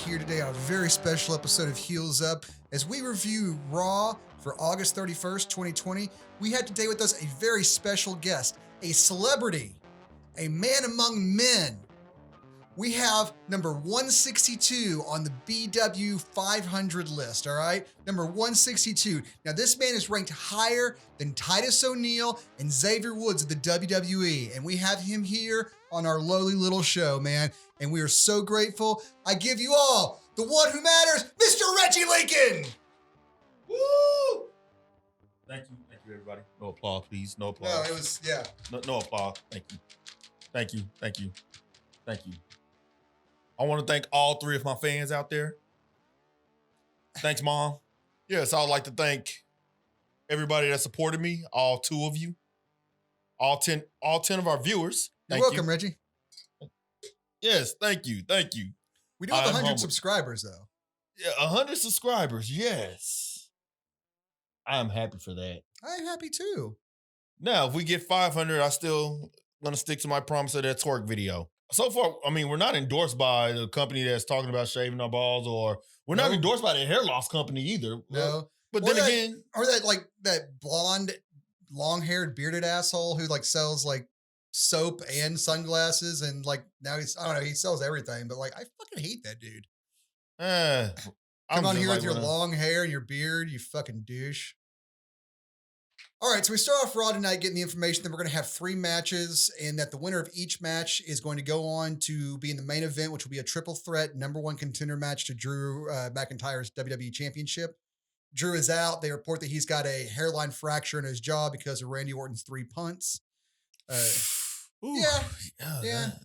here today on a very special episode of Heels Up. As we review Raw for August 31st, 2020, we had today with us a very special guest, a celebrity, a man among men. We have number 162 on the BW 500 list, all right? Number 162. Now, this man is ranked higher than Titus O'Neil and Xavier Woods of the WWE, and we have him here on our lowly little show, man, and we are so grateful. I give you all the one who matters, Mr. Reggie Lincoln! Woo! Thank you, everybody. No applause, please. No applause. No, it was, yeah. No applause. Thank you. I want to thank all three of my fans out there. Thanks, Mom. Yes, I would like to thank everybody that supported me, all two of you, all 10 of our viewers. You're welcome, Reggie. Yes, thank you. We do have 100 subscribers, though. Yeah, 100 subscribers, yes. I am happy for that. I'm happy, too. Now, if we get 500, I still going to stick to my promise of that twerk video. So far, I mean, we're not endorsed by the company that's talking about shaving our balls, or we're not endorsed by the hair loss company either. No. But then again... Or that blonde, long-haired, bearded asshole who, sells, soap and sunglasses, and, now he's, I don't know, he sells everything, but, I fucking hate that dude. Come on here with your long hair and your beard, you fucking douche. All right, so we start off Raw tonight getting the information that we're going to have 3 matches and that the winner of each match is going to go on to be in the main event, which will be a triple threat number 1 contender match to Drew McIntyre's WWE Championship. Drew is out. They report that he's got a hairline fracture in his jaw because of Randy Orton's 3 punts.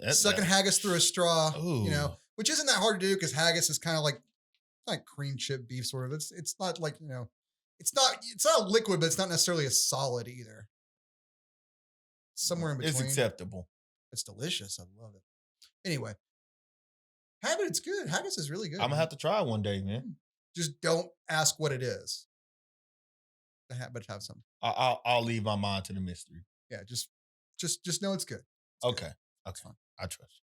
Sucking haggis through a straw, which isn't that hard to do because haggis is kind of like cream chip beef sort of. It's not it's not a liquid, but it's not necessarily a solid either. Somewhere in between. It's acceptable. It's delicious. I love it. Anyway, it's good. Haggis is really good. I'm gonna have to try it one day, man. Just don't ask what it is. But have some. I'll leave my mind to the mystery. Yeah, just know it's good. Okay. Fine. I trust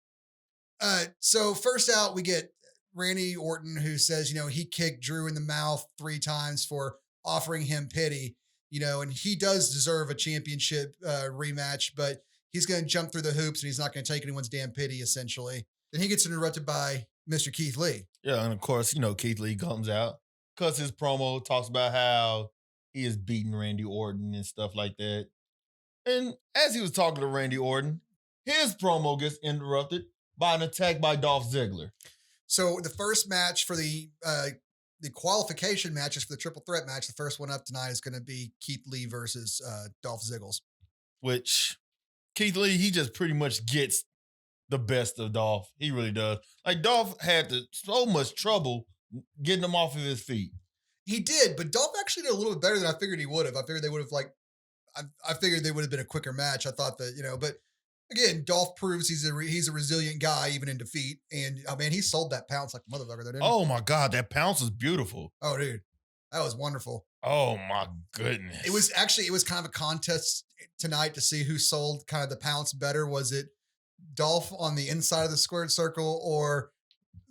you. So first out, we get Randy Orton, who says, he kicked Drew in the mouth 3 times for offering him pity, and he does deserve a championship rematch, but he's going to jump through the hoops and he's not going to take anyone's damn pity, essentially. Then he gets interrupted by Mr. Keith Lee. Yeah, and of course, Keith Lee comes out, cuts his promo, talks about how he is beating Randy Orton and stuff like that. And as he was talking to Randy Orton, his promo gets interrupted by an attack by Dolph Ziggler. So the first match for the qualification matches for the triple threat match, the first one up tonight is going to be Keith Lee versus Dolph Ziggler. Which Keith Lee, he just pretty much gets the best of Dolph. He really does. Dolph had so much trouble getting him off of his feet. He did, but Dolph actually did a little bit better than I figured he would have. I figured they would have I figured they would have been a quicker match. I thought that, but again, Dolph proves he's a resilient guy even in defeat. And he sold that pounce like a motherfucker there, didn't he? Oh my God, that pounce is beautiful. Oh, dude. That was wonderful. Oh my goodness. It was kind of a contest tonight to see who sold kind of the pounce better. Was it Dolph on the inside of the squared circle or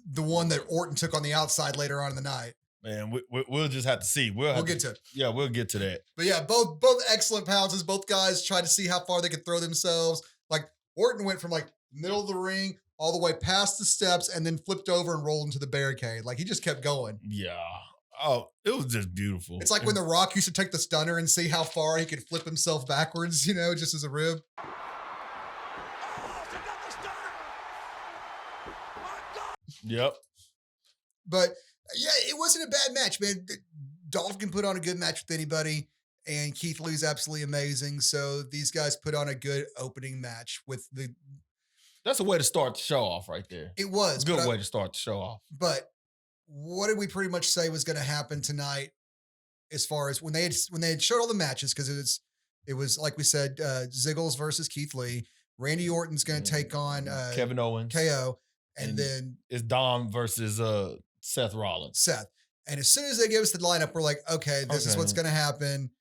the one that Orton took on the outside later on in the night? Man, we'll just have to see. We'll get to it. Yeah, we'll get to that. But yeah, both excellent pounces. Both guys tried to see how far they could throw themselves. Orton went from middle of the ring all the way past the steps and then flipped over and rolled into the barricade. He just kept going. Yeah. Oh, it was just beautiful. It's like when The Rock used to take the stunner and see how far he could flip himself backwards, just as a rib. Yep. But yeah, it wasn't a bad match, man. Dolph can put on a good match with anybody. And Keith Lee's absolutely amazing. So these guys put on a good opening match with the... That's a way to start the show off right there. It was. It's a good way to start the show off. But what did we pretty much say was going to happen tonight as far as when they had showed all the matches? Because it was like we said, Ziggles versus Keith Lee. Randy Orton's going to take on Kevin Owens. KO. And then... It's Dom versus Seth Rollins. And as soon as they gave us the lineup, we're like, okay, this is what's going to happen.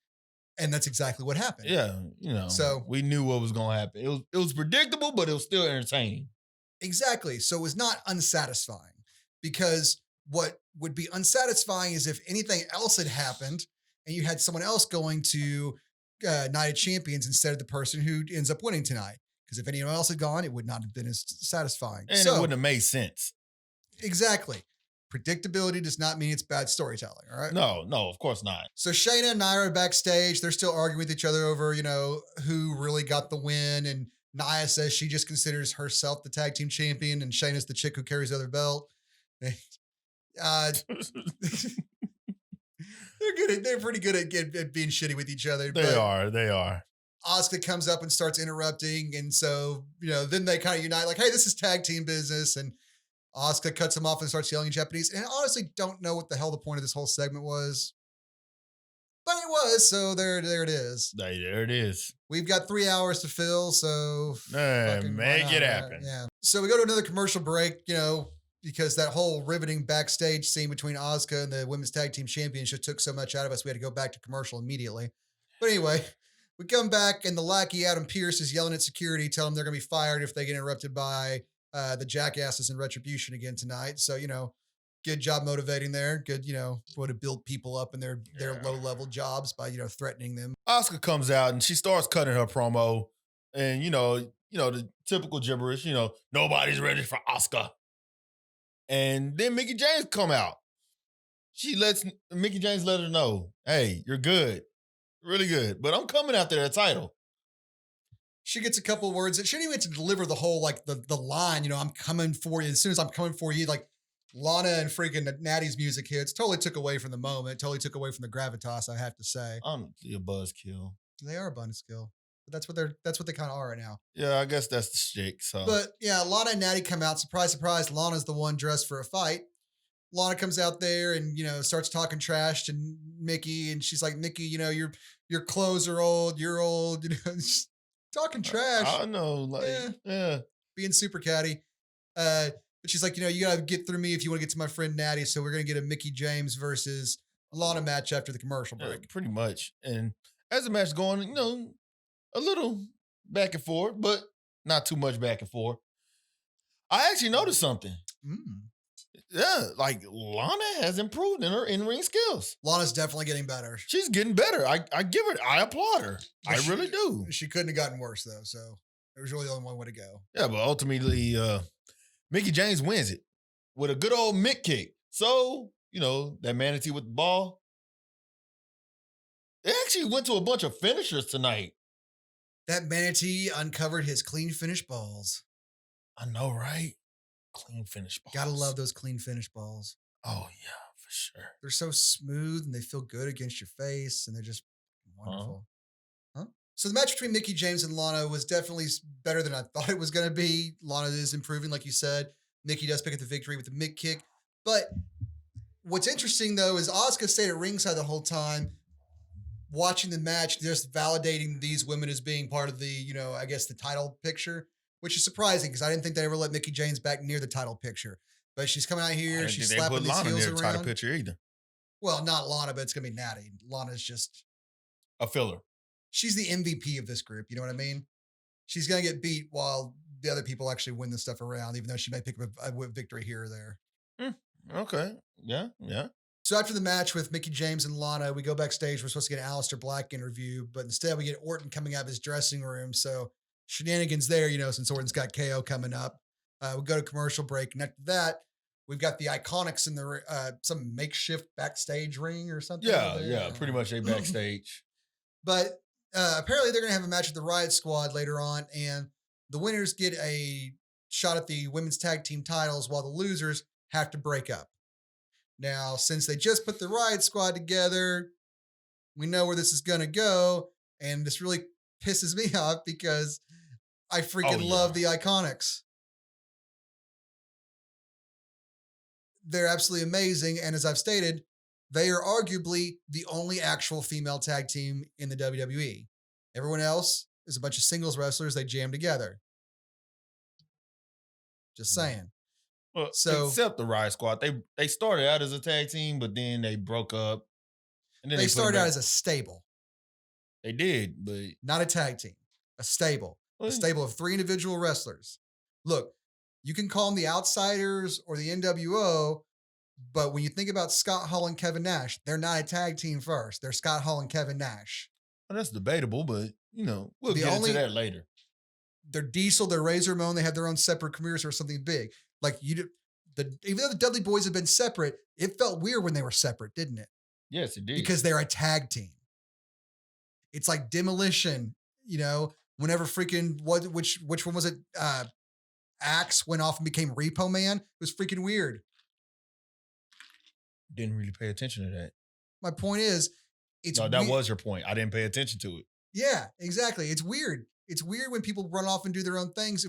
And that's exactly what happened. Yeah, so we knew what was going to happen. It was predictable, but it was still entertaining. Exactly. So it was not unsatisfying because what would be unsatisfying is if anything else had happened and you had someone else going to Night of Champions instead of the person who ends up winning tonight. Because if anyone else had gone, it would not have been as satisfying. And it So, wouldn't have made sense. exactly. Predictability does not mean it's bad storytelling. All right. No, of course not. So Shayna and Nia are backstage. They're still arguing with each other over, who really got the win. And Nia says she just considers herself the tag team champion, and Shayna's the chick who carries the other belt. Uh, they're pretty good at being shitty with each other. They are. Asuka comes up and starts interrupting. And so, then they kind of unite like, hey, this is tag team business. And Asuka cuts him off and starts yelling in Japanese. And I honestly don't know what the hell the point of this whole segment was. But it was, so there it is. There it is. We've got 3 hours to fill, so make it happen. Yeah. So we go to another commercial break, because that whole riveting backstage scene between Asuka and the Women's Tag Team Championship took so much out of us, we had to go back to commercial immediately. But anyway, we come back and the lackey Adam Pearce is yelling at security, telling them they're going to be fired if they get interrupted by the jackasses in Retribution again tonight. So, good job motivating there. Good, way to build people up in their low-level jobs by, threatening them. Asuka comes out and she starts cutting her promo. And, the typical gibberish, nobody's ready for Asuka. And then Mickie James come out. Mickie James let her know, hey, you're good. Really good. But I'm coming after that title. She gets a couple of words. She didn't even get to deliver the whole, the line, I'm coming for you. As soon as I'm coming for you, Lana and freaking Natty's music hits. Totally took away from the moment. Totally took away from the gravitas, I have to say. I'm a buzzkill. They are a buzzkill. But that's what they kind of are right now. Yeah, I guess that's the shtick. So. But yeah, Lana and Natty come out. Surprise, surprise. Lana's the one dressed for a fight. Lana comes out there and, starts talking trash to Mickie. And she's like, Mickie, your clothes are old. You're old. Just talking trash. I know. Yeah. Being super catty. But she's like, you got to get through me if you want to get to my friend Natty. So we're going to get a Mickie James versus Lana match after the commercial break. Yeah, pretty much. And as the match is going, a little back and forth, but not too much back and forth. I actually noticed something. Yeah, Lana has improved in her in-ring skills. Lana's definitely getting better. She's getting better. I applaud her. I really do. She couldn't have gotten worse, though, so there was really only one way to go. Yeah, but ultimately, Mickie James wins it with a good old Mick kick. So, that manatee with the ball. It actually went to a bunch of finishers tonight. That manatee uncovered his clean finish balls. I know, right? Clean finish balls. Gotta love those clean finish balls. Oh, yeah, for sure. They're so smooth and they feel good against your face and they're just wonderful. Huh? So the match between Mickie James and Lana was definitely better than I thought it was going to be. Lana is improving, like you said. Mickie does pick up the victory with the Mick kick. But what's interesting, though, is Asuka stayed at ringside the whole time, watching the match, just validating these women as being part of the, I guess the title picture, which is surprising because I didn't think they ever let Mickie James back near the title picture. But she's coming out here, she's slapping these Lana heels near around. the title picture either. Well, not Lana, but it's going to be Natty. Lana's just a filler. She's the MVP of this group. You know what I mean? She's going to get beat while the other people actually win this stuff around, even though she may pick up a victory here or there. Okay. Yeah. So after the match with Mickie James and Lana, we go backstage. We're supposed to get an Aleister Black interview, but instead we get Orton coming out of his dressing room. So shenanigans there, since Orton's got KO coming up. We go to commercial break. And after that, we've got the Iconics in the some makeshift backstage ring or something. Yeah, pretty much a backstage. But apparently they're going to have a match with the Riot Squad later on, and the winners get a shot at the women's tag team titles while the losers have to break up. Now, since they just put the Riot Squad together, we know where this is going to go, and this really pisses me off because I freaking love the Iconics. They're absolutely amazing, and as I've stated, they are arguably the only actual female tag team in the WWE. Everyone else is a bunch of singles wrestlers they jam together. Just saying. Well, except the Riot Squad, they started out as a tag team, but then they broke up. And then they started out as a stable. They did, but not a tag team. A stable. A stable of 3 individual wrestlers. Look, You can call them the Outsiders or the NWO, but when you think about Scott Hall and Kevin Nash, they're not a tag team first. They're Scott Hall and Kevin Nash. Well, that's debatable, but we'll The get only into that later. they're Diesel, they're Razor Ramon, they have their own separate careers or something big. Like even though the Dudley Boys have been separate, it felt weird when they were separate, didn't it? Yes, it did. Because they're a tag team. It's like Demolition, whenever freaking which one was it? Axe went off and became Repo Man. It was freaking weird. Didn't really pay attention to that. My point is, that was your point. I didn't pay attention to it. Yeah, exactly. It's weird. It's weird when people run off and do their own things.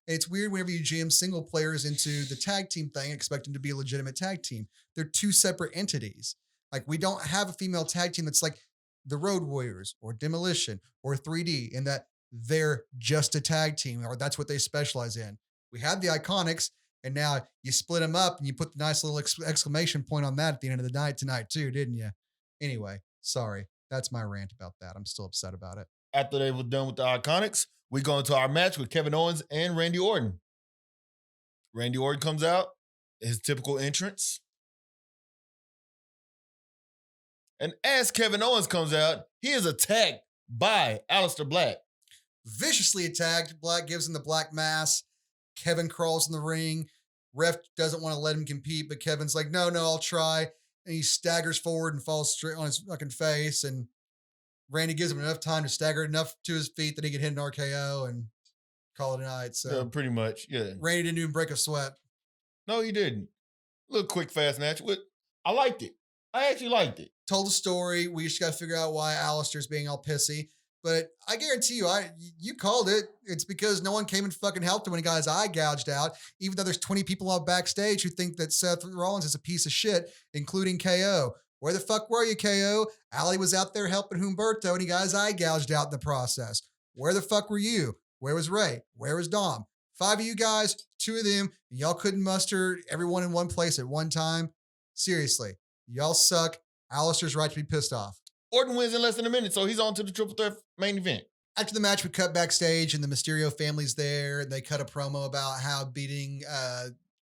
It's weird whenever you jam single players into the tag team thing, expect them to be a legitimate tag team. They're two separate entities. Like we don't have a female tag team that's like the Road Warriors or Demolition or 3D in that they're just a tag team or that's what they specialize in. We had the Iconics and now you split them up and you put the nice little exclamation point on that at the end of the night tonight too, didn't you? Anyway, sorry. That's my rant about that. I'm still upset about it. After they were done with the Iconics, we go into our match with Kevin Owens and Randy Orton. Randy Orton comes out, his typical entrance. And as Kevin Owens comes out, he is attacked by Aleister Black. Viciously attacked. Black gives him the black mass. Kevin crawls in the ring. Ref doesn't want to let him compete, but Kevin's like, no, I'll try. And he staggers forward and falls straight on his fucking face. And Randy gives him enough time to stagger enough to his feet that he could hit an RKO and call it a night. So yeah, pretty much, yeah. Randy didn't even break a sweat. No, he didn't. A little quick, fast match. I liked it. I actually liked it. Told the story. We just got to figure out why Aleister's being all pissy. But I guarantee you called it. It's because no one came and fucking helped him when he got his eye gouged out, even though there's 20 people out backstage who think that Seth Rollins is a piece of shit, including KO. Where the fuck were you, KO? Ali was out there helping Humberto and he got his eye gouged out in the process. Where the fuck were you? Where was Ray? Where was Dom? 5 of you guys, 2 of them, y'all couldn't muster everyone in one place at one time. Seriously, y'all suck. Aleister's right to be pissed off. Orton wins in less than a minute, so he's on to the triple threat main event. After the match, we cut backstage and the Mysterio family's there. And they cut a promo about how beating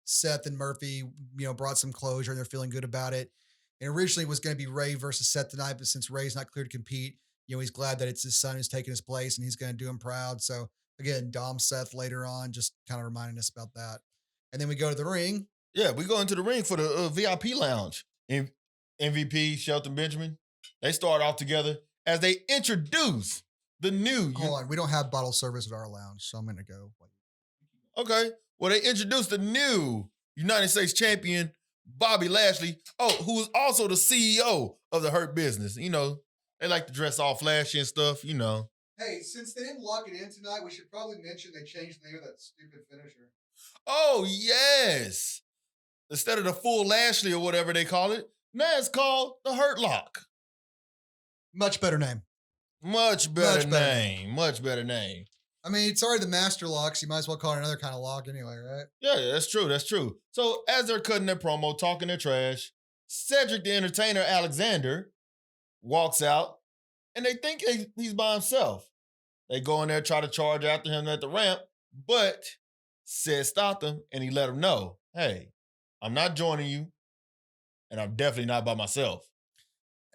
Seth and Murphy, brought some closure and they're feeling good about it. And originally it was going to be Ray versus Seth tonight, but since Ray's not clear to compete, he's glad that it's his son who's taking his place and he's going to do him proud. So again, Dom Seth later on, just kind of reminding us about that. And then we go to the ring. Yeah, we go into the ring for the VIP lounge. MVP, Shelton Benjamin, they start off together as they introduce the new... Hold on, we don't have bottle service at our lounge, so I'm going to go. Okay, well, they introduced the new United States champion, Bobby Lashley, who is also the CEO of the Hurt Business. They like to dress all flashy and stuff, Hey, since they didn't lock it in tonight, we should probably mention they changed the name of that stupid finisher. Oh, yes. Instead of the full Lashley or whatever they call it, now it's called the Hurt Lock. Much better name. Much better name. I mean, it's already the Master Locks. You might as well call it another kind of lock anyway, right? Yeah, that's true. So as they're cutting their promo, talking their trash, Cedric the Entertainer Alexander walks out, and they think he's by himself. They go in there, try to charge after him at the ramp, but Ced stopped him, and he let him know, hey, I'm not joining you, and I'm definitely not by myself.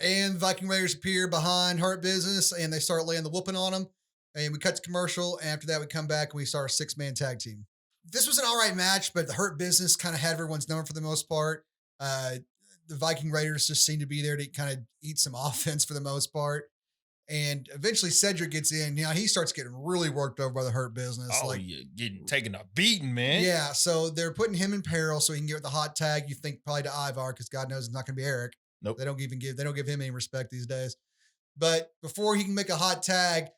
And Viking Raiders appear behind Hurt Business, and they start laying the whooping on them. And we cut to commercial, and after that, we come back, and we start a 6-man tag team. This was an all right match, but the Hurt Business kind of had everyone's number for the most part. The Viking Raiders just seemed to be there to kind of eat some offense for the most part. And eventually Cedric gets in. He starts getting really worked over by the Hurt Business. Oh, you're taking a beating, man. Yeah, so they're putting him in peril so he can get the hot tag. You think probably to Ivar, because God knows it's not going to be Eric. Nope. They don't give him any respect these days. But before he can make a hot tag,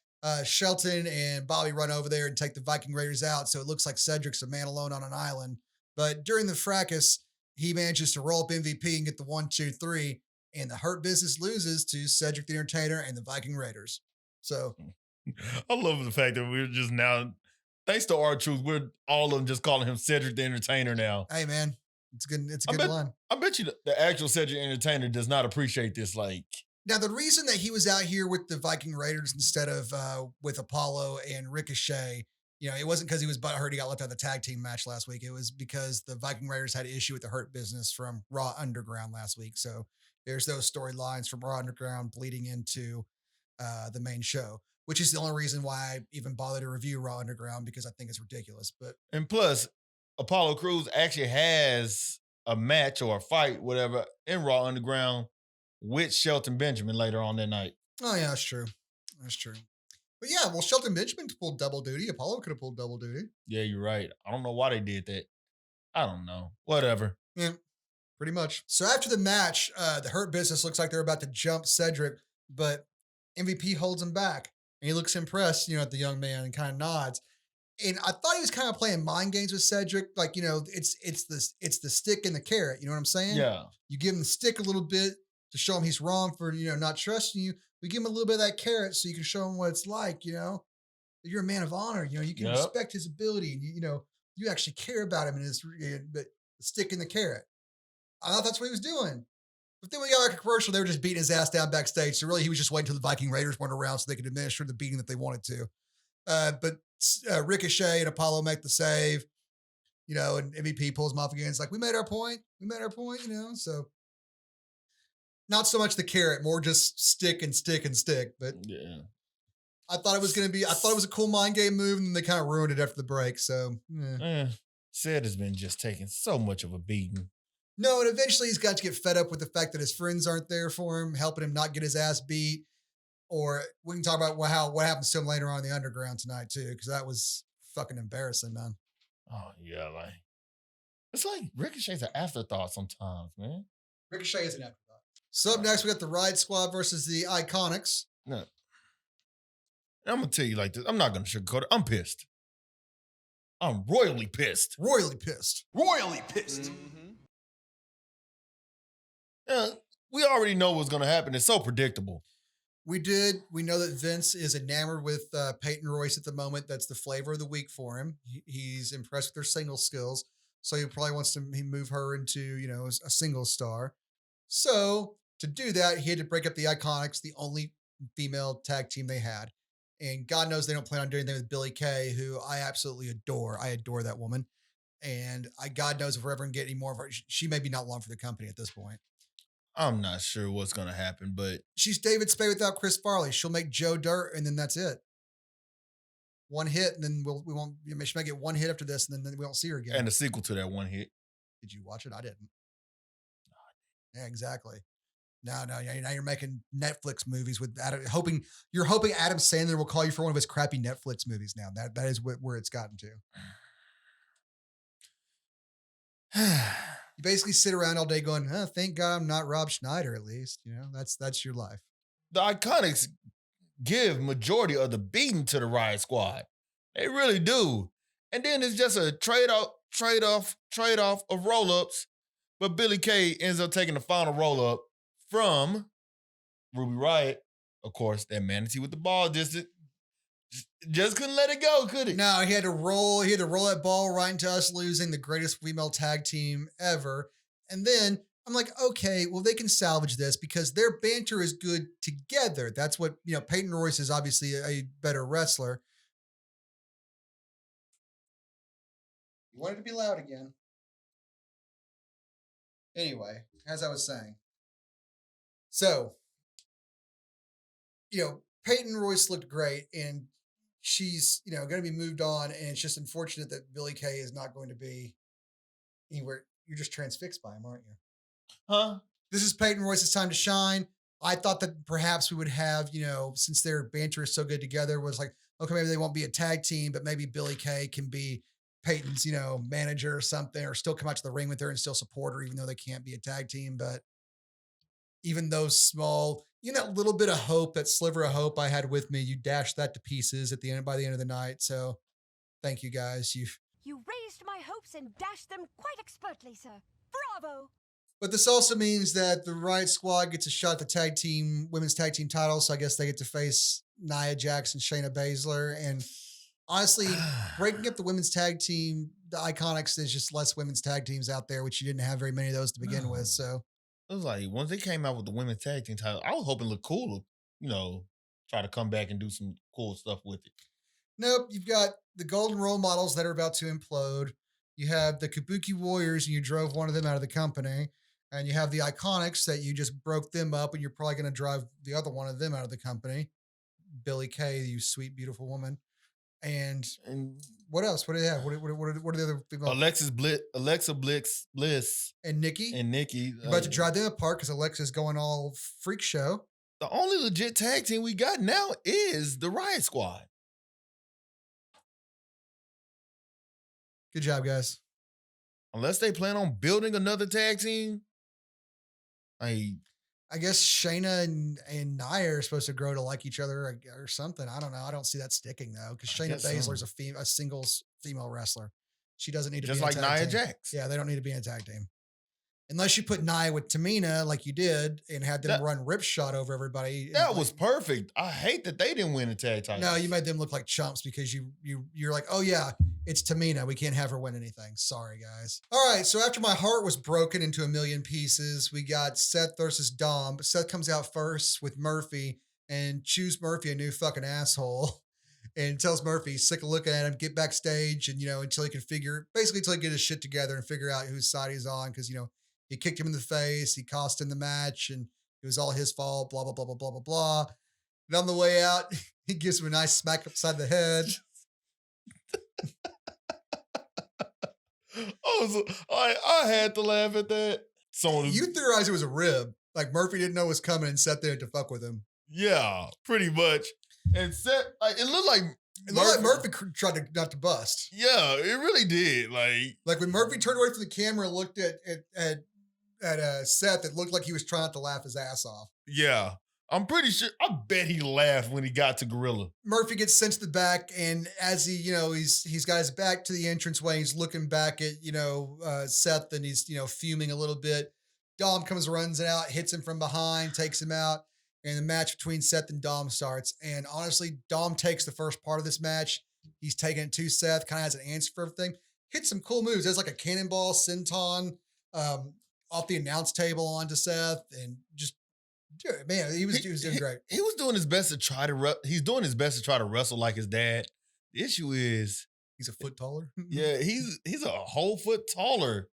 Shelton and Bobby run over there and take the Viking Raiders out. So it looks like Cedric's a man alone on an island. But during the fracas, he manages to roll up MVP and get the 1, 2, 3. And the Hurt Business loses to Cedric the Entertainer and the Viking Raiders. So I love the fact that we're just now, thanks to R-Truth, we're all of them just calling him Cedric the Entertainer now. Hey man, it's good. It's a good line. I bet you the actual Cedric the Entertainer does not appreciate this. Now, the reason that he was out here with the Viking Raiders instead of with Apollo and Ricochet It wasn't because he was butthurt he got left out of the tag team match last week. It was because the Viking Raiders had an issue with the Hurt Business from Raw Underground last week. So there's those storylines from Raw Underground bleeding into the main show, which is the only reason why I even bother to review Raw Underground because I think it's ridiculous. But And plus, Apollo Crews actually has a match or a fight, whatever, in Raw Underground with Shelton Benjamin later on that night. oh yeah, that's true. That's true. But yeah, well, Shelton Benjamin pulled double duty. Apollo could have pulled double duty. Yeah, you're right. I don't know why they did that. I don't know. Whatever. Yeah, pretty much. So after the match, the Hurt Business looks like they're about to jump Cedric, but MVP holds him back. And he looks impressed, at the young man and kind of nods. And I thought he was kind of playing mind games with Cedric. Like, it's the stick and the carrot. You know what I'm saying? Yeah. You give him the stick a little bit to show him he's wrong for, not trusting you. We give him a little bit of that carrot so you can show him what it's like, that you're a man of honor. You can respect his ability. And, you actually care about him and but the stick and the carrot. I thought that's what he was doing. But then we got like a commercial. They were just beating his ass down backstage. So really, he was just waiting until the Viking Raiders went around so they could administer the beating that they wanted to. But Ricochet and Apollo make the save, and MVP pulls him off again. It's like, we made our point. So not so much the carrot, more just stick and stick and stick. But yeah, I thought it was a cool mind game move, and then they kind of ruined it after the break. So, Sid has been just taking so much of a beating. No, and eventually he's got to get fed up with the fact that his friends aren't there for him, helping him not get his ass beat. Or we can talk about what happens to him later on in the Underground tonight too, because that was fucking embarrassing, man. Oh yeah, it's like Ricochet's an afterthought sometimes, man. Ricochet is an afterthought. So up next we got the Riot Squad versus the Iconics. No, I'm gonna tell you like this. I'm not gonna sugarcoat it. I'm pissed. I'm royally pissed. Royally pissed. Royally pissed. Mm-hmm. Yeah, we already know what's gonna happen. It's so predictable. We did. We know that Vince is enamored with Peyton Royce at the moment. That's the flavor of the week for him. He's impressed with her singles skills. So he probably wants to move her into, a single star. So to do that, he had to break up the Iconics, the only female tag team they had. And God knows they don't plan on doing anything with Billie Kay, who I absolutely adore. I adore that woman. And God knows if we're ever going to get any more of her, she may be not long for the company at this point. I'm not sure what's going to happen, but she's David Spade without Chris Farley. She'll make Joe Dirt, and then that's it. One hit, and then we won't. She might get one hit after this, and then we won't see her again. And a sequel to that one hit. Did you watch it? I didn't. Yeah, exactly. Now you're making Netflix movies with Adam. You're hoping Adam Sandler will call you for one of his crappy Netflix movies. Now that is where it's gotten to. You basically sit around all day going, oh, thank God I'm not Rob Schneider, at least. That's your life. The Iconics give majority of the beating to the Riot Squad. They really do. And then it's just a trade-off of roll-ups. But Billie Kay ends up taking the final roll-up from Ruby Riott. Of course, that manatee with the ball just couldn't let it go, could it? No, he had to roll that ball right into us losing the greatest female tag team ever. And then I'm like, okay, well, they can salvage this because their banter is good together. That's what, Peyton Royce is obviously a better wrestler. You wanted to be loud again. Anyway, as I was saying. So, Peyton Royce looked great, and she's, going to be moved on, and it's just unfortunate that Billie Kay is not going to be anywhere. You're just transfixed by him, aren't you? Huh? This is Peyton Royce's time to shine. I thought that perhaps we would have, since their banter is so good together, was like, okay, maybe they won't be a tag team, but maybe Billie Kay can be Peyton's, manager or something, or still come out to the ring with her and still support her, even though they can't be a tag team. But even those small, that little bit of hope, that sliver of hope I had with me, you dashed that to pieces by the end of the night. So thank you guys. You raised my hopes and dashed them quite expertly, sir. Bravo! But this also means that the Riot Squad gets a shot at the women's tag team title. So I guess they get to face Nia Jax and Shayna Baszler. And honestly, breaking up the women's tag team, the Iconics, there's just less women's tag teams out there, which you didn't have very many of those to begin with. So it was like, once they came out with the women's tag team title, I was hoping it looked cool, try to come back and do some cool stuff with it. Nope, you've got the golden role models that are about to implode. You have the Kabuki Warriors, and you drove one of them out of the company. And you have the Iconics that you just broke them up, and you're probably going to drive the other one of them out of the company. Billy Kay, you sweet, beautiful woman. And And what else? What do they have? What are the other female? Alexa Bliss, And Nikki. and Nikki. You're about to drive them apart because Alexa's going all freak show. The only legit tag team we got now is the Riot Squad. Good job, guys. Unless they plan on building another tag team. I guess Shayna and Nia are supposed to grow to like each other or something. I don't know. I don't see that sticking though, because Shayna Baszler's a singles female wrestler. She doesn't need to just be like a tag Nia team. Jax. Yeah, they don't need to be in a tag team. Unless you put Nia with Tamina like you did and had them run ripshot over everybody. That was perfect. I hate that they didn't win the tag title. No, you made them look like chumps because you're like, oh yeah, it's Tamina. We can't have her win anything. Sorry, guys. All right, so after my heart was broken into a million pieces, we got Seth versus Dom. But Seth comes out first with Murphy and chews Murphy a new fucking asshole. And tells Murphy, sick of looking at him, get backstage, and until he can until he get his shit together and figure out whose side he's on, because he kicked him in the face, he cost him the match, and it was all his fault, blah, blah, blah, blah, blah, blah, blah. And on the way out, he gives him a nice smack upside the head. I had to laugh at that. You theorized it was a rib. Like Murphy didn't know it was coming and sat there to fuck with him. Yeah, pretty much. And Seth, it looked like Murphy tried to not to bust. Yeah, it really did. Like when Murphy turned away from the camera and looked at Seth, it looked like he was trying to laugh his ass off. Yeah. I'm pretty sure. I bet he laughed when he got to Gorilla. Murphy gets sent to the back, and as he's got his back to the entranceway, he's looking back at Seth, and he's fuming a little bit. Dom runs out, hits him from behind, takes him out, and the match between Seth and Dom starts. And honestly, Dom takes the first part of this match. He's taking it to Seth, kind of has an answer for everything. Hits some cool moves. There's like a cannonball senton off the announce table onto Seth, and just. Dude, man, he was doing great. He was doing his best to try to. He's doing his best to try to wrestle like his dad. The issue is he's a foot taller. Yeah, he's a whole foot taller.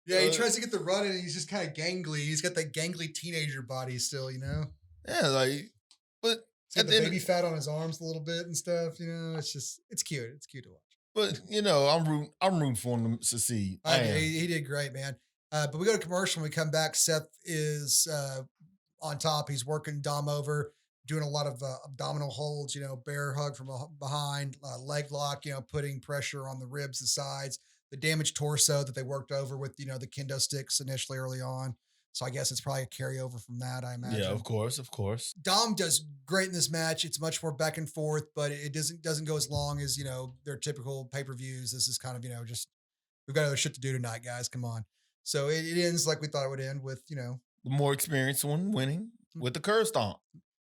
Yeah, he tries to get the run in, and he's just kind of gangly. He's got that gangly teenager body still, Yeah, but he's got the baby fat on his arms a little bit and stuff. It's cute. It's cute to watch. But I'm rooting for him to succeed. He did great, man. But we go to commercial. When we come back, Seth is on top. He's working Dom over, doing a lot of abdominal holds, bear hug from behind, leg lock, putting pressure on the ribs, the sides, the damaged torso that they worked over with, the kendo sticks initially early on. So I guess it's probably a carryover from that, I imagine. Yeah, of course. Dom does great in this match. It's much more back and forth, but it doesn't go as long as, their typical pay-per-views. This is kind of, just, we've got other shit to do tonight, guys. Come on. So it ends like we thought it would end with, the more experienced one winning with the curve stomp.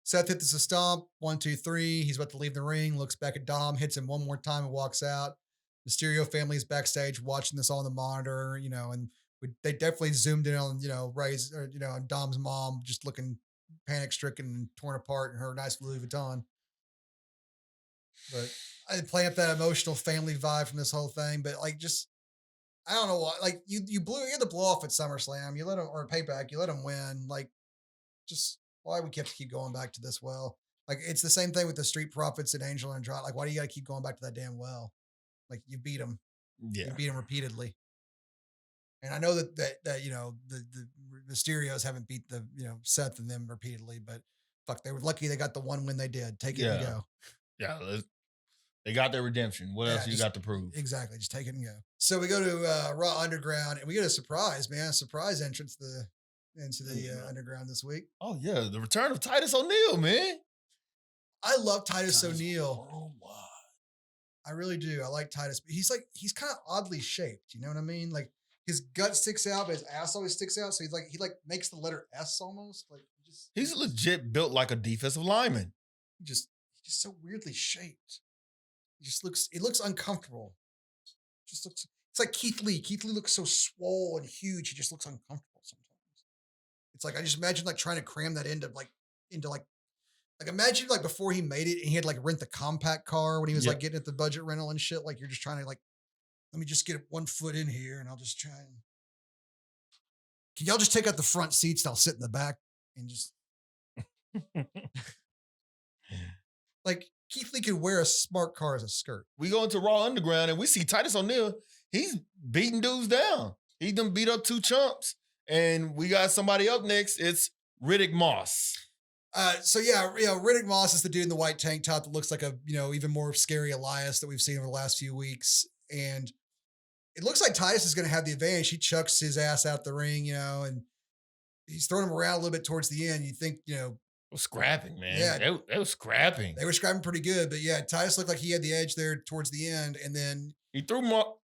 Seth hits a stomp, 1, 2, 3. He's about to leave the ring, looks back at Dom, hits him one more time and walks out. Mysterio family is backstage watching this all on the monitor, and they definitely zoomed in on, Ray's, on Dom's mom, just looking panic stricken and torn apart in her nice Louis Vuitton. But I play up that emotional family vibe from this whole thing, but I don't know why. Like you had the blow off at SummerSlam. You let them, or Payback. You let them win. Like, just why we kept to keep going back to this well? Like it's the same thing with the Street Profits and Angel and Andrade. Like, why do you got to keep going back to that damn well? Like you beat them. Yeah, you beat them repeatedly. And I know that the Mysterios haven't beat the Seth and them repeatedly, but fuck, they were lucky they got the one win they did. Take it and go. Yeah. They got their redemption. What else you got to prove? Exactly. Just take it and go. So we go to Raw Underground, and we get a surprise, man. A surprise entrance into the Underground this week. Oh, yeah. The return of Titus O'Neil, man. I love Titus O'Neil. Worldwide. I really do. I like Titus. But he's kind of oddly shaped. You know what I mean? Like his gut sticks out, but his ass always sticks out. So he makes the letter S almost. Like he's legit built like a defensive lineman. He's just so weirdly shaped. It looks uncomfortable. It's like Keith Lee. Keith Lee looks so swole and huge. He just looks uncomfortable sometimes. It's like, I just imagine like trying to cram that into Like imagine like before he made it and he had like rent the compact car when he was Yep. like getting at the budget rental and shit. Like you're just trying to like, let me just get 1 foot in here and I'll just try and can y'all just take out the front seats and I'll sit in the back and just like Keith Lee could wear a smart car as a skirt. We go into Raw Underground and we see Titus O'Neil. He's beating dudes down. He done beat up 2 chumps. And we got somebody up next. It's Riddick Moss. So yeah, Riddick Moss is the dude in the white tank top that looks like a, even more scary Elias that we've seen over the last few weeks. And it looks like Titus is going to have the advantage. He chucks his ass out the ring, and he's throwing him around a little bit towards the end. You think, It was scrapping, man. Yeah. They was scrapping. They were scrapping pretty good, but yeah, Titus looked like he had the edge there towards the end. And then He threw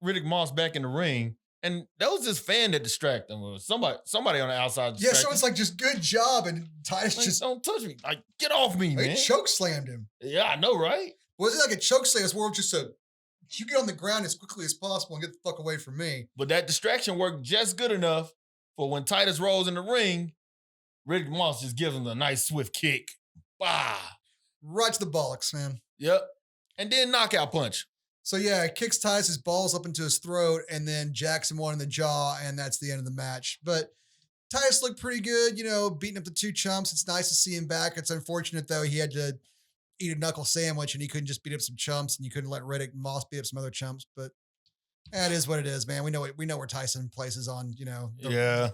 Riddick Moss back in the ring. And that was this fan that distracted him. It was somebody on the outside. Yeah, so it's like just good job. And Titus like, just don't touch me. Like, get off me, man. choke slammed him. Yeah, I know, right? Was it like a choke slam? It's more of just you get on the ground as quickly as possible and get the fuck away from me. But that distraction worked just good enough for when Titus rolls in the ring, Riddick Moss just gives him a nice swift kick. Bah. Right to the bollocks, man. Yep. And then knockout punch. So yeah, it kicks Titus's balls up into his throat and then jacks him one in the jaw, and that's the end of the match. But Titus looked pretty good, beating up the 2 chumps. It's nice to see him back. It's unfortunate though he had to eat a knuckle sandwich and he couldn't just beat up some chumps, and you couldn't let Riddick Moss beat up some other chumps. But that is what it is, man. We know where Tyson places on. Yeah.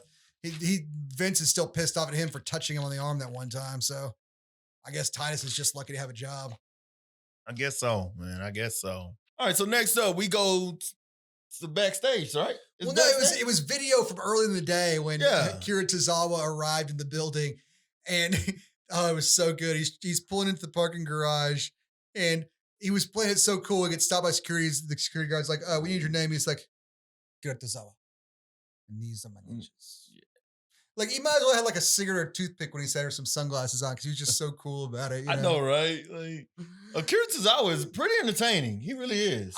Vince is still pissed off at him for touching him on the arm that one time. So I guess Titus is just lucky to have a job. I guess so, man. I guess so. All right, so next up, we go to the backstage, right? Well, no, it was video from early in the day when Akira Tozawa arrived in the building, and it was so good. He's pulling into the parking garage, and he was playing it so cool. He gets stopped by security. The security guard's like, "We need your name." He's like, "Akira Tozawa, and these are my ninjas." Like, he might as well have like a cigarette or toothpick when he said, or some sunglasses on, because he was just so cool about it. I know, right? Like, Akira Tozawa is pretty entertaining. He really is.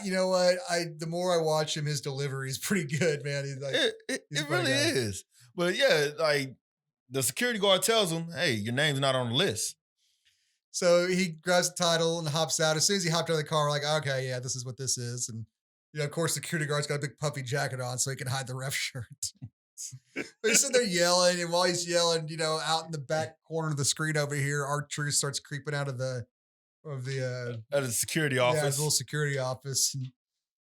You know what? The more I watch him, his delivery is pretty good, man. He's like, it really is. But yeah, like the security guard tells him, "Hey, your name's not on the list." So he grabs the title and hops out. As soon as he hopped out of the car, we're like, okay, yeah, this is what this is. And of course, the security guard's got a big puffy jacket on so he can hide the ref shirt. But he's sitting there yelling, and while he's yelling, out in the back corner of the screen over here, R-Truth starts creeping out of the security office. Yeah, his little security office. And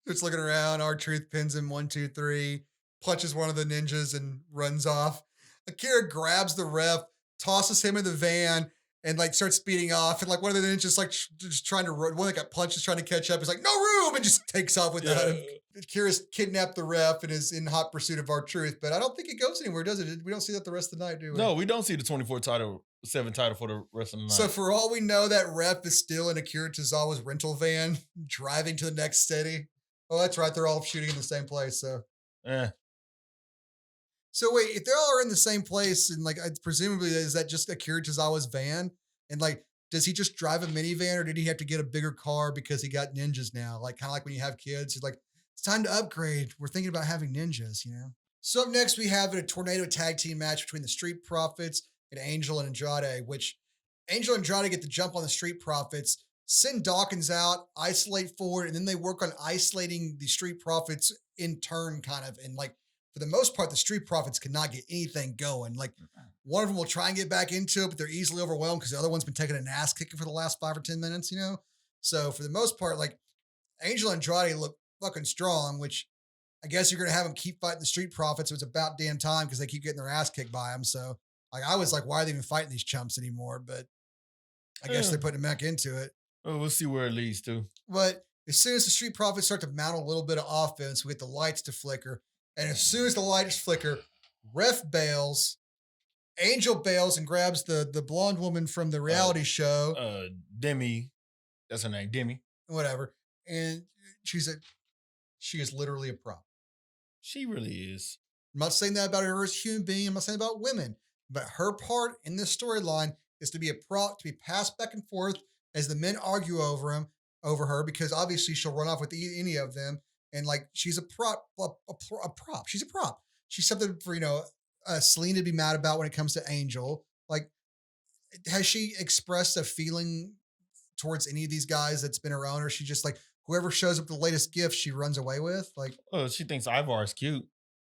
starts looking around. R-Truth pins him 1, 2, 3, punches one of the ninjas and runs off. Akira grabs the ref, tosses him in the van, and like starts speeding off. And like one of the ninjas like just trying to run. One that got punched is trying to catch up. He's like, "No room," and just takes off without him. Akira's kidnapped the ref and is in hot pursuit of R-Truth, but I don't think it goes anywhere, does it? We don't see that the rest of the night, do we? No, we don't see the 24 title, 7 title for the rest of the night. So for all we know, that ref is still in Akira Tozawa's rental van, driving to the next city. Oh, that's right. They're all shooting in the same place. So, So wait, if they all are in the same place, and like presumably is that just Akira Tozawa's van? And like, does he just drive a minivan, or did he have to get a bigger car because he got ninjas now? Like kind of like when you have kids, you're like, it's time to upgrade. We're thinking about having ninjas, So up next, we have a tornado tag team match between the Street Profits and Angel and Andrade, which Angel and Andrade get the jump on the Street Profits, send Dawkins out, isolate forward, and then they work on isolating the Street Profits in turn, kind of. And like, for the most part, the Street Profits cannot get anything going. Like, one of them will try and get back into it, but they're easily overwhelmed because the other one's been taking an ass kicking for the last 5 or 10 minutes, So for the most part, like, Angel and Andrade look fucking strong, which I guess you're going to have them keep fighting the Street Profits. So it's about damn time because they keep getting their ass kicked by them. So like, I was like, why are they even fighting these chumps anymore? But I guess they're putting them back into it. Well, we'll see where it leads to. But as soon as the Street Profits start to mount a little bit of offense, we get the lights to flicker. And as soon as the lights flicker, ref bails, Angel bails and grabs the blonde woman from the reality show. Demi. That's her name, Demi. Whatever. And she is literally a prop. She really is. I'm not saying that about her as a human being. I'm not saying about women. But her part in this storyline is to be a prop, to be passed back and forth as the men argue over her, because obviously she'll run off with any of them. And like, she's a prop. She's a prop. She's something for, Selena to be mad about when it comes to Angel. Like, has she expressed a feeling towards any of these guys that's been around, or is she just like whoever shows up with the latest gift, she runs away with? Like, She thinks Ivar is cute,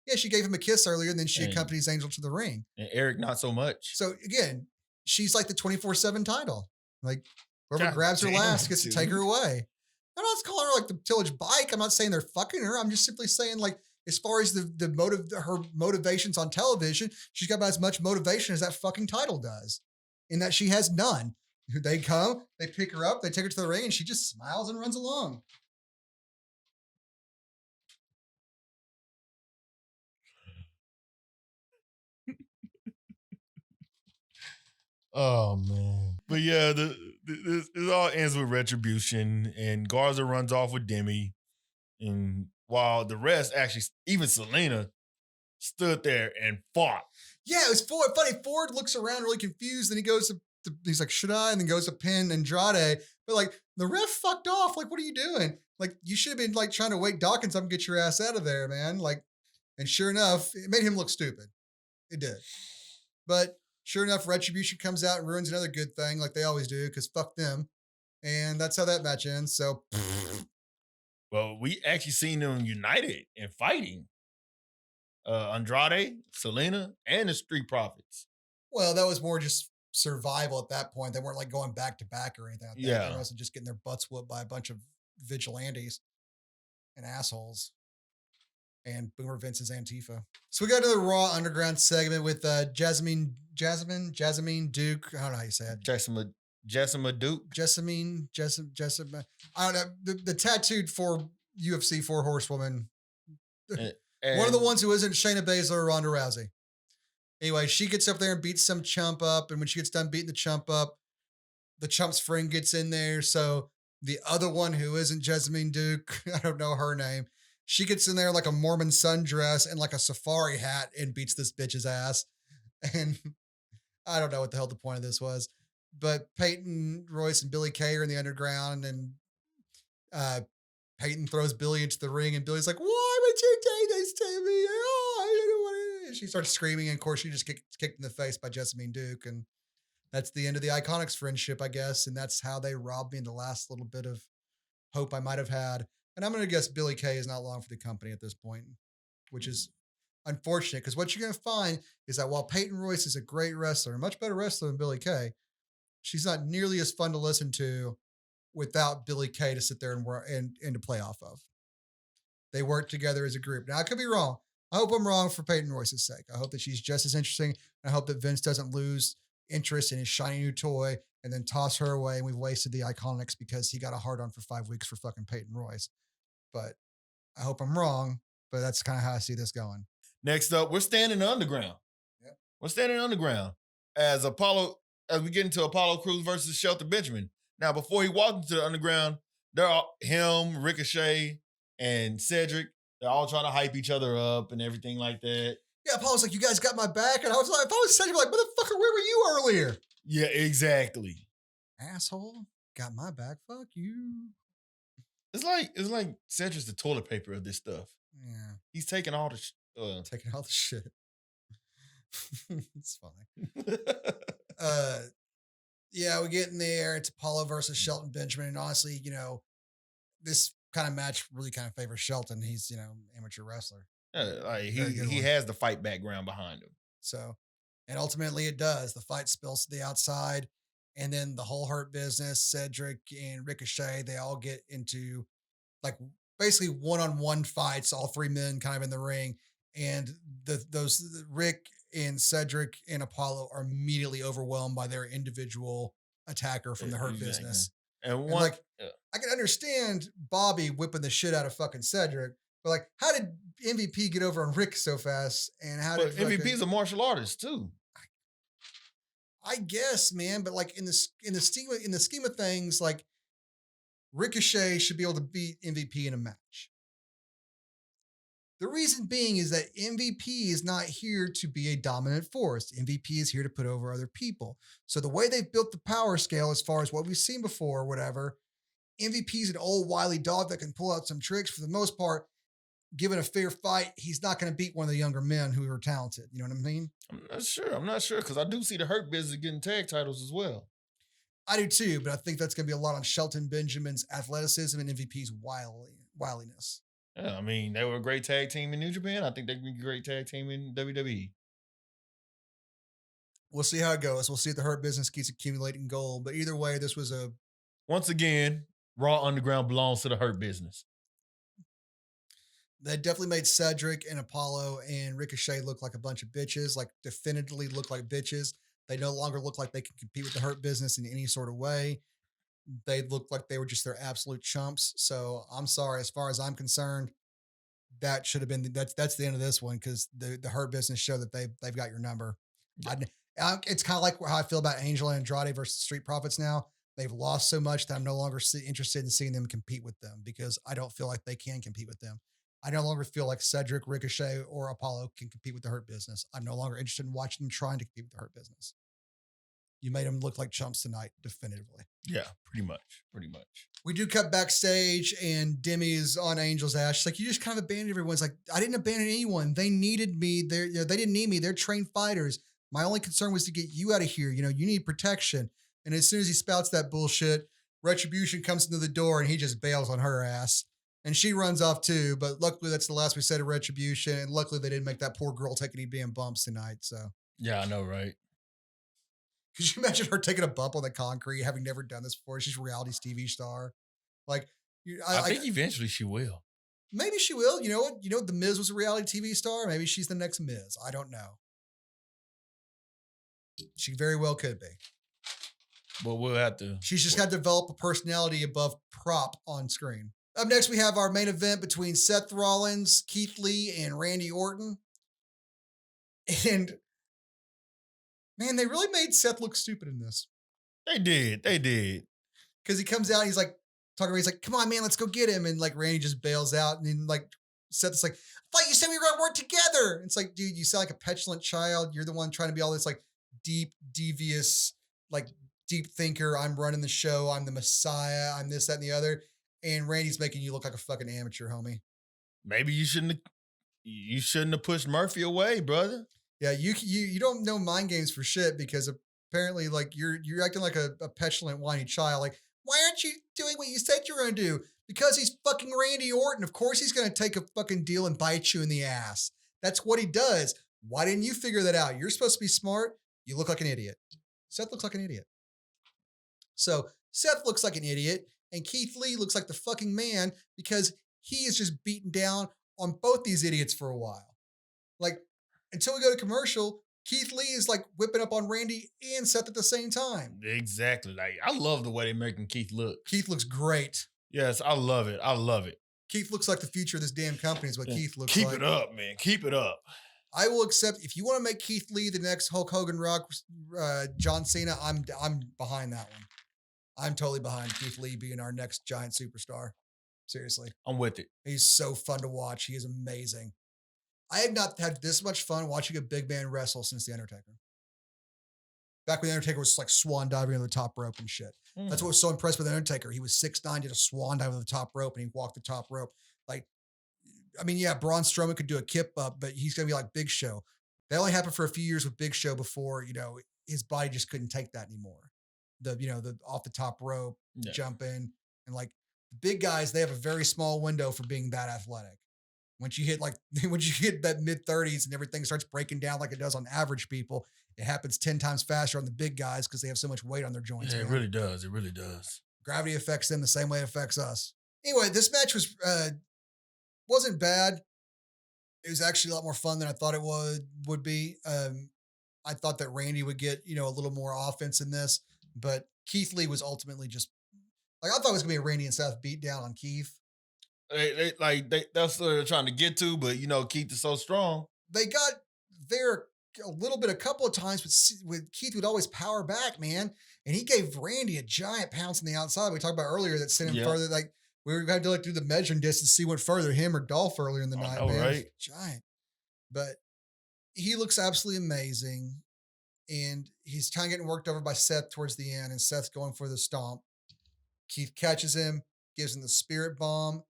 yeah, she gave him a kiss earlier, and then she and, accompanies Angel to the ring. and Eric not so much. So again, she's like the 24/7 title. Like whoever God grabs her damn last it, gets to take her dude. away. I'm not calling her like the tillage bike. I'm not saying they're fucking her. I'm just simply saying like as far as her motivations on television, she's got about as much motivation as that fucking title does, in that she has none. They come, they pick her up, they take her to the ring, and she just smiles and runs along. Oh man. But yeah, this all ends with retribution, and Garza runs off with Demi. And while the rest, actually, even Selena, stood there and fought. Yeah, it was funny. Ford looks around really confused, and he goes he's like, should I? And then goes to pin Andrade. But like the ref fucked off. Like, what are you doing? Like, you should have been like trying to wake Dawkins up and get your ass out of there, man. Like, and sure enough, it made him look stupid. It did. But sure enough, Retribution comes out and ruins another good thing, like they always do, because fuck them. And that's how that match ends. So Well, we actually seen them united and fighting. Andrade, Selena, and the Street Profits. well, that was more just survival at that point. They weren't like going back to back or anything like that. Yeah. They were also just getting their butts whooped by a bunch of vigilantes and assholes. And Boomer Vince's Antifa. So we got to the Raw Underground segment with Jasmine Duke. I don't know how you say it. Jessima Duke. Jessamine. I don't know. The tattooed UFC 4 horsewoman. And One of the ones who isn't Shayna Baszler or Ronda Rousey. Anyway, she gets up there and beats some chump up. And when she gets done beating the chump up, the chump's friend gets in there. So the other one who isn't Jessamine Duke, I don't know her name, she gets in there like a Mormon sundress and like a safari hat and beats this bitch's ass. And I don't know what the hell the point of this was. But Peyton Royce and Billy Kay are in the underground, and Peyton throws Billy into the ring, and Billy's like, why would you do this to me? Oh, I don't want to. She starts screaming, and of course she just gets kicked in the face by Jessamine Duke. And that's the end of the Iconics friendship, I guess. And that's how they robbed me in the last little bit of hope I might have had. And I'm going to guess Billy Kay is not long for the company at this point, which is unfortunate, because what you're going to find is that while Peyton Royce is a great wrestler, a much better wrestler than Billy Kay, she's not nearly as fun to listen to without Billy Kay to sit there and to play off of. They work together as a group. Now, I could be wrong. I hope I'm wrong for Peyton Royce's sake. I hope that she's just as interesting. I hope that Vince doesn't lose interest in his shiny new toy and then toss her away, and we've wasted the Iconics because he got a hard on for 5 weeks for fucking Peyton Royce. But I hope I'm wrong, but that's kind of how I see this going. Next up, we're standing underground. Yep. We're standing underground as we get into Apollo Crews versus Shelton Benjamin. Now, before he walked into the underground, him, Ricochet, and Cedric, they're all trying to hype each other up and everything like that. Yeah, Apollo's like, you guys got my back. And I was like, if I was Cedric, like, motherfucker, where were you earlier? Yeah, exactly. Asshole, got my back. Fuck you. It's like Cedric's the toilet paper of this stuff. Yeah. He's taking all the Taking all the shit. It's funny. Yeah, we get in there. It's Apollo versus Shelton Benjamin. And honestly, this kind of match really kind of favors Shelton. He's, amateur wrestler. He has the fight background behind him. So, and ultimately it does. The fight spills to the outside. And then the whole Hurt Business, Cedric and Ricochet, they all get into like basically one-on-one fights, all three men kind of in the ring. And those Rick and Cedric and Apollo are immediately overwhelmed by their individual attacker from the Hurt Business. And I can understand Bobby whipping the shit out of fucking Cedric, but like, how did MVP get over on Rick so fast? And how did MVP's a martial artist too? I guess, man, but like in the scheme of things, like Ricochet should be able to beat MVP in a match. The reason being is that MVP is not here to be a dominant force. MVP is here to put over other people. So the way they've built the power scale, as far as what we've seen before or whatever, MVP is an old wily dog that can pull out some tricks. For the most part, given a fair fight, he's not going to beat one of the younger men who are talented. You know what I mean? I'm not sure. I'm not sure because I do see the Hurt Business getting tag titles as well. I do too, but I think that's going to be a lot on Shelton Benjamin's athleticism and MVP's wiliness. Yeah, I mean, they were a great tag team in New Japan. I think they can be a great tag team in WWE. We'll see how it goes. We'll see if the Hurt Business keeps accumulating gold. But either way, this was a Once again, Raw Underground belongs to the Hurt Business. They definitely made Cedric and Apollo and Ricochet look like a bunch of bitches, like definitively look like bitches. They no longer look like they can compete with the Hurt Business in any sort of way. They looked like they were just their absolute chumps. So I'm sorry, as far as I'm concerned, that should have been that's the end of this one because the Hurt Business show that they've got your number. It's kind of like how I feel about Angel and Andrade versus Street Profits now. They've lost so much that I'm no longer interested in seeing them compete with them because I don't feel like they can compete with them. I no longer feel like Cedric, Ricochet, or Apollo can compete with the Hurt Business. I'm no longer interested in watching them trying to compete with the Hurt Business. You made them look like chumps tonight, definitively. Yeah, pretty much. Pretty much. We do cut backstage and Demi's on Angel's ass. She's like, you just kind of abandoned everyone. It's like, I didn't abandon anyone. They needed me. They didn't need me. They're trained fighters. My only concern was to get you out of here. You need protection. And as soon as he spouts that bullshit, Retribution comes into the door and he just bails on her ass. And she runs off too. But luckily, that's the last we said of Retribution. And luckily, they didn't make that poor girl take any damn bumps tonight. So, yeah, I know, right? Could you imagine her taking a bump on the concrete, having never done this before? She's a reality TV star. Like, I think eventually she will. Maybe she will. You know what? The Miz was a reality TV star. Maybe she's the next Miz. I don't know. She very well could be. But we'll have to. She's just got to develop a personality above prop on screen. Up next, we have our main event between Seth Rollins, Keith Lee, and Randy Orton. And man, they really made Seth look stupid in this. They did. Because he comes out and he's like, he's like, come on, man, let's go get him. And like Randy just bails out. And then like Seth is like, I thought you said we were going to work together. And it's like, dude, you sound like a petulant child. You're the one trying to be all this like deep, devious, like deep thinker. I'm running the show. I'm the Messiah. I'm this, that, and the other. And Randy's making you look like a fucking amateur, homie. Maybe you shouldn't have pushed Murphy away, brother. Yeah, you don't know mind games for shit because apparently like you're acting like a petulant, whiny child. Like, why aren't you doing what you said you were going to do? Because he's fucking Randy Orton. Of course he's going to take a fucking deal and bite you in the ass. That's what he does. Why didn't you figure that out? You're supposed to be smart. You look like an idiot. Seth looks like an idiot. So Seth looks like an idiot and Keith Lee looks like the fucking man because he is just beaten down on both these idiots for a while. Like, until we go to commercial, Keith Lee is like whipping up on Randy and Seth at the same time. Exactly. Like, I love the way they're making Keith look. Keith looks great. Yes, I love it. Keith looks like the future of this damn company is what Keith looks like. Keep it up, man. Keep it up. I will accept, if you want to make Keith Lee the next Hulk Hogan, Rock, John Cena, I'm behind that one. I'm totally behind Keith Lee being our next giant superstar. Seriously. I'm with it. He's so fun to watch. He is amazing. I have not had this much fun watching a big man wrestle since The Undertaker. Back when The Undertaker was like swan diving on the top rope and shit. That's what was so impressed with The Undertaker. He was 6'9", did a swan dive on the top rope, and he walked the top rope. Like, I mean, yeah, Braun Strowman could do a kip up, but he's going to be like Big Show. That only happened for a few years with Big Show before, his body just couldn't take that anymore. The off the top rope, jumping, and like the big guys, they have a very small window for being that athletic. Once you hit that mid-30s and everything starts breaking down like it does on average people, it happens 10 times faster on the big guys because they have so much weight on their joints. Yeah, it really does. It really does. Gravity affects them the same way it affects us. Anyway, this match wasn't bad. It was actually a lot more fun than I thought it would be. I thought that Randy would get, a little more offense in this, but Keith Lee was ultimately just like, I thought it was going to be a Randy and Seth beat down on Keith. That's what they're trying to get to, but Keith is so strong. They got there a couple of times, with Keith would always power back, man, and he gave Randy a giant pounce on the outside. We talked about earlier that sent him further. Like we were going to do the measuring distance to see what further, him or Dolph earlier in the night, man. Right? Giant, but he looks absolutely amazing, and he's kind of getting worked over by Seth towards the end, and Seth's going for the stomp. Keith catches him, gives him the spirit bomb.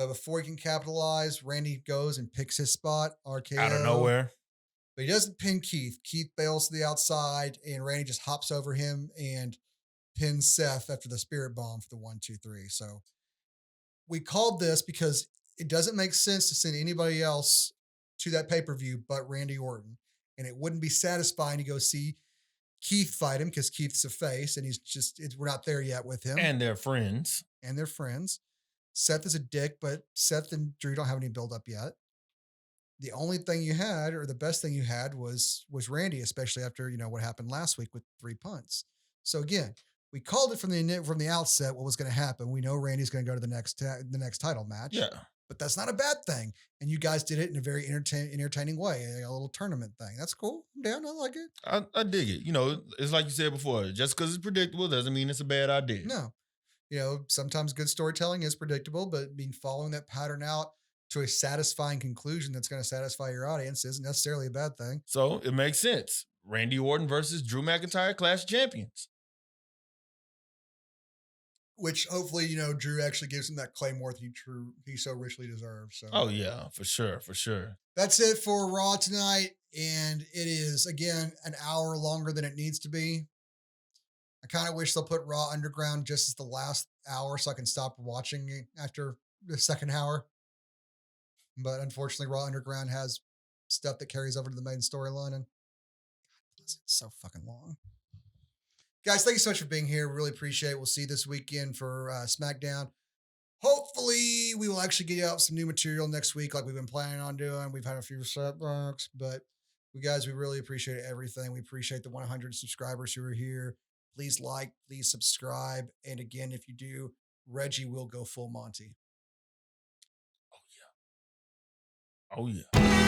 But before he can capitalize, Randy goes and picks his spot, RKO. Out of nowhere. But he doesn't pin Keith. Keith bails to the outside, and Randy just hops over him and pins Seth after the spirit bomb for the 1-2-3. So we called this because it doesn't make sense to send anybody else to that pay-per-view but Randy Orton. And it wouldn't be satisfying to go see Keith fight him because Keith's a face and we're not there yet with him. And they're friends. And they're friends. Seth is a dick, but Seth and Drew don't have any build up yet. The only thing you had, or the best thing you had, was Randy, especially after what happened last week with 3 punts. So again, we called it from the outset what was going to happen. We know Randy's going to go to the next title match. Yeah. But that's not a bad thing. And you guys did it in a very entertaining way, a little tournament thing. That's cool. I'm down. I like it. I dig it. It's like you said before, just because it's predictable doesn't mean it's a bad idea. No. Sometimes good storytelling is predictable, but following that pattern out to a satisfying conclusion that's going to satisfy your audience isn't necessarily a bad thing. So it makes sense. Randy Orton versus Drew McIntyre, Clash of Champions. Which hopefully, Drew actually gives him that Claymore that he so richly deserves. So. Oh, yeah, for sure, for sure. That's it for Raw tonight. And it is, again, an hour longer than it needs to be. I kind of wish they'll put Raw Underground just as the last hour so I can stop watching it after the second hour. But unfortunately, Raw Underground has stuff that carries over to the main storyline. And it's so fucking long. Guys, thank you so much for being here. Really appreciate it. We'll see you this weekend for SmackDown. Hopefully, we will actually get out some new material next week like we've been planning on doing. We've had a few setbacks, but we really appreciate everything. We appreciate the 100 subscribers who are here. Please like, please subscribe. And again, if you do, Reggie will go full Monty. Oh, yeah. Oh, yeah.